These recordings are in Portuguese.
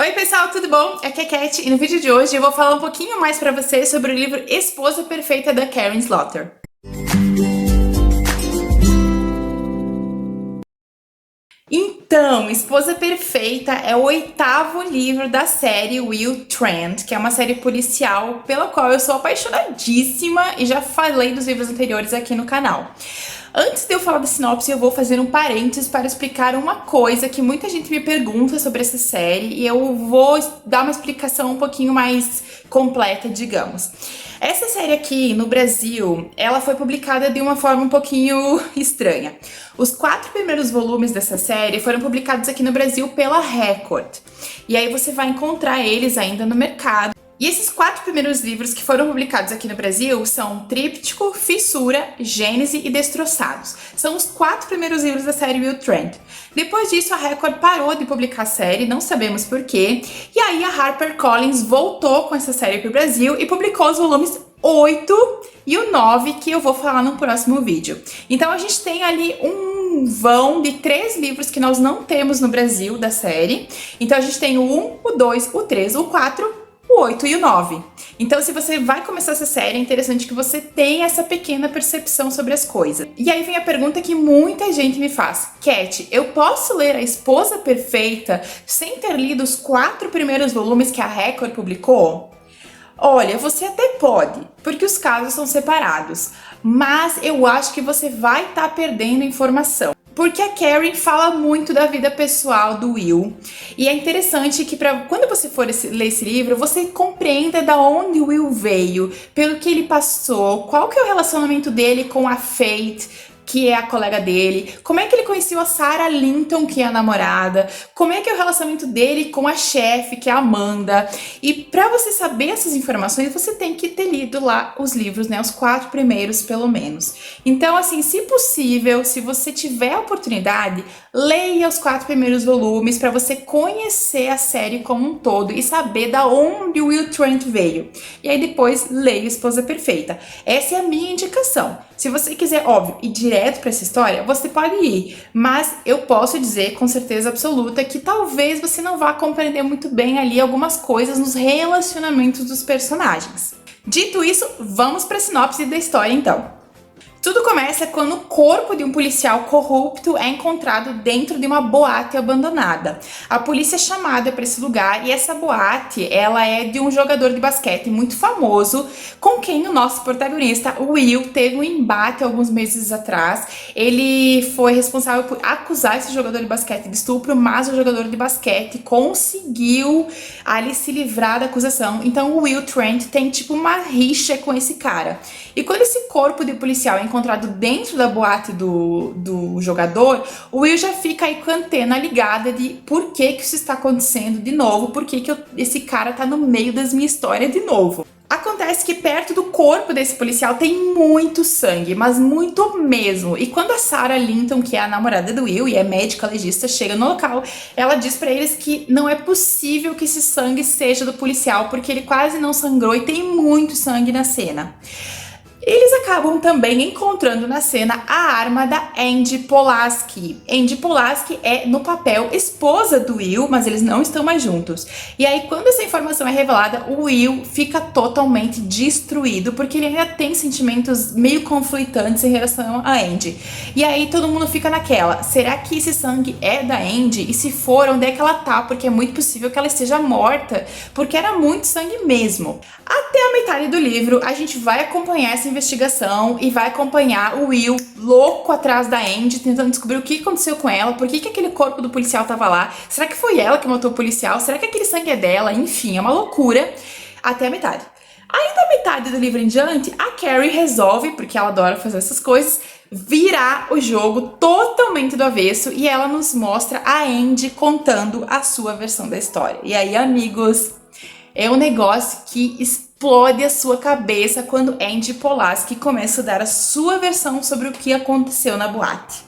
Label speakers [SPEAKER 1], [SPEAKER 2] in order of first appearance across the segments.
[SPEAKER 1] Oi pessoal, tudo bom? Aqui é a Cat e no vídeo de hoje eu vou falar um pouquinho mais pra vocês sobre o livro Esposa Perfeita da Karen Slaughter. Então, Esposa Perfeita é o 8º livro da série Will Trent, que é uma série policial pela qual eu sou apaixonadíssima e já falei dos livros anteriores aqui no canal. Antes de eu falar da sinopse, eu vou fazer um parênteses para explicar uma coisa que muita gente me pergunta sobre essa série e eu vou dar uma explicação um pouquinho mais completa, digamos. Essa série aqui, no Brasil, ela foi publicada de uma forma um pouquinho estranha. Os 4 primeiros volumes dessa série foram publicados aqui no Brasil pela Record. E aí você vai encontrar eles ainda no mercado. E esses 4 primeiros livros que foram publicados aqui no Brasil são Tríptico, Fissura, Gênese e Destroçados. São os 4 primeiros livros da série Will Trent. Depois disso, a Record parou de publicar a série, não sabemos porquê. E aí a HarperCollins voltou com essa série para o Brasil e publicou os volumes 8 e o 9, que eu vou falar no próximo vídeo. Então a gente tem ali um vão de 3 livros que nós não temos no Brasil da série. Então a gente tem o 1, o 2, o 3, o 4... o 8 e o 9. Então, se você vai começar essa série, é interessante que você tenha essa pequena percepção sobre as coisas. E aí vem a pergunta que muita gente me faz. Cat, eu posso ler A Esposa Perfeita sem ter lido os 4 primeiros volumes que a Record publicou? Olha, você até pode, porque os casos são separados, mas eu acho que você vai estar perdendo informação. Porque a Karen fala muito da vida pessoal do Will. E é interessante que quando você for ler esse livro, você compreenda da onde o Will veio, pelo que ele passou, qual que é o relacionamento dele com a Faith, que é a colega dele, como é que ele conheceu a Sarah Linton, que é a namorada, como é que é o relacionamento dele com a chefe, que é a Amanda. E para você saber essas informações, você tem que ter lido lá os livros, né, os 4 primeiros pelo menos. Então, assim, se possível, se você tiver a oportunidade, leia os 4 primeiros volumes para você conhecer a série como um todo e saber da onde o Will Trent veio. E aí depois leia Esposa Perfeita. Essa é a minha indicação. Se você quiser, óbvio, ir direto para essa história, você pode ir, mas eu posso dizer com certeza absoluta que talvez você não vá compreender muito bem ali algumas coisas nos relacionamentos dos personagens. Dito isso, vamos para a sinopse da história então. Tudo começa quando o corpo de um policial corrupto é encontrado dentro de uma boate abandonada. A polícia é chamada para esse lugar e essa boate, ela é de um jogador de basquete muito famoso, com quem o nosso protagonista, o Will, teve um embate alguns meses atrás. Ele foi responsável por acusar esse jogador de basquete de estupro, mas o jogador de basquete conseguiu ali se livrar da acusação. Então o Will Trent tem tipo uma rixa com esse cara. E quando esse corpo de policial é encontrado dentro da boate do jogador, o Will já fica aí com a antena ligada de por que isso está acontecendo de novo, por que esse cara tá no meio das minhas histórias de novo. Acontece que perto do corpo desse policial tem muito sangue, mas muito mesmo. E quando a Sarah Linton, que é a namorada do Will e é médica legista, chega no local, ela diz pra eles que não é possível que esse sangue seja do policial, porque ele quase não sangrou e tem muito sangue na cena. Eles acabam também encontrando na cena a arma da Angie Pulaski. Angie Pulaski é, no papel, esposa do Will, mas eles não estão mais juntos. E aí, quando essa informação é revelada, o Will fica totalmente destruído, porque ele ainda tem sentimentos meio conflitantes em relação a Angie. E aí, todo mundo fica naquela, será que esse sangue é da Angie? E se for, onde é que ela tá? Porque é muito possível que ela esteja morta, porque era muito sangue mesmo. Até a metade do livro, a gente vai acompanhar essa investigação e vai acompanhar o Will louco atrás da Angie, tentando descobrir o que aconteceu com ela, por que aquele corpo do policial tava lá, será que foi ela que matou o policial, será que aquele sangue é dela, enfim, é uma loucura até a metade. Aí da metade do livro em diante, a Carrie resolve, porque ela adora fazer essas coisas, virar o jogo totalmente do avesso e ela nos mostra a Angie contando a sua versão da história. E aí, amigos, é um negócio que explode a sua cabeça quando Angie Pulaski começa a dar a sua versão sobre o que aconteceu na boate.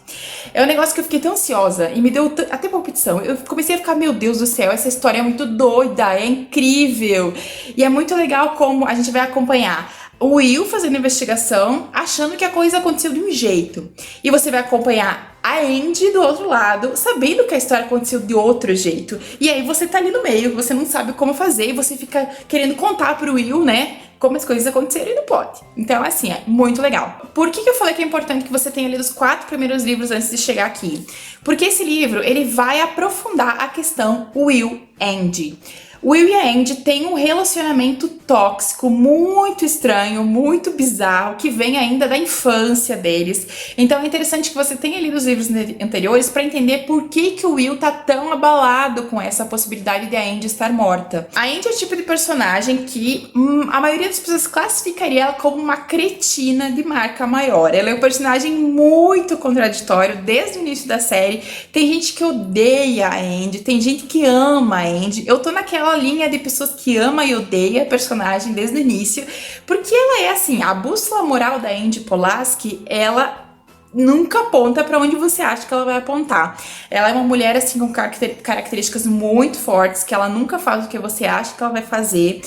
[SPEAKER 1] É um negócio que eu fiquei tão ansiosa e me deu até palpitação. Eu comecei a ficar, meu Deus do céu, essa história é muito doida, é incrível. E é muito legal como a gente vai acompanhar o Will fazendo investigação, achando que a coisa aconteceu de um jeito. E você vai acompanhar a Andy do outro lado, sabendo que a história aconteceu de outro jeito. E aí você tá ali no meio, você não sabe como fazer, e você fica querendo contar pro Will, né, como as coisas aconteceram e não pode. Então, assim, é muito legal. Por que eu falei que é importante que você tenha lido os 4 primeiros livros antes de chegar aqui? Porque esse livro, ele vai aprofundar a questão Will Andy. Will e a Andy têm um relacionamento tóxico muito estranho, muito bizarro, que vem ainda da infância deles. Então é interessante que você tenha lido os livros anteriores para entender por que o Will tá tão abalado com essa possibilidade de a Andy estar morta. A Andy é o tipo de personagem que a maioria das pessoas classificaria ela como uma cretina de marca maior. Ela é um personagem muito contraditório desde o início da série. Tem gente que odeia a Andy, tem gente que ama a Andy. Eu tô naquela linha de pessoas que ama e odeia a personagem desde o início, porque ela é assim, a bússola moral da Andy Pulaski, ela nunca aponta para onde você acha que ela vai apontar. Ela é uma mulher assim com características muito fortes, que ela nunca faz o que você acha que ela vai fazer,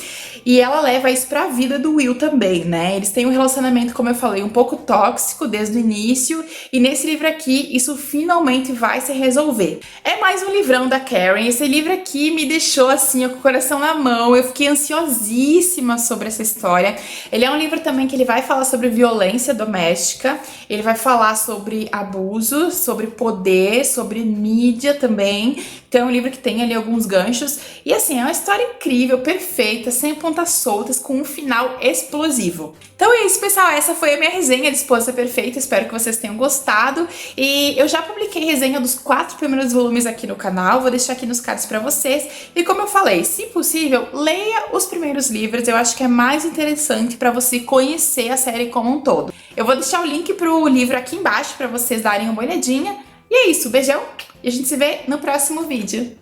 [SPEAKER 1] e ela leva isso pra vida do Will também, né? Eles têm um relacionamento, como eu falei, um pouco tóxico desde o início, e nesse livro aqui isso finalmente vai se resolver. É mais um livrão da Karen. Esse livro aqui me deixou assim, com o coração na mão. Eu fiquei ansiosíssima sobre essa história. Ele é um livro também que ele vai falar sobre violência doméstica, ele vai falar sobre abuso, sobre poder, sobre mídia também. Então é um livro que tem ali alguns ganchos. E assim, é uma história incrível, perfeita, sem pontas soltas, com um final explosivo. Então é isso, pessoal. Essa foi a minha resenha de Esposa Perfeita. Espero que vocês tenham gostado. E eu já publiquei resenha dos 4 primeiros volumes aqui no canal. Vou deixar aqui nos cards pra vocês. E como eu falei, se possível, leia os primeiros livros. Eu acho que é mais interessante pra você conhecer a série como um todo. Eu vou deixar o link pro livro aqui embaixo pra vocês darem uma olhadinha. E é isso, beijão! E a gente se vê no próximo vídeo.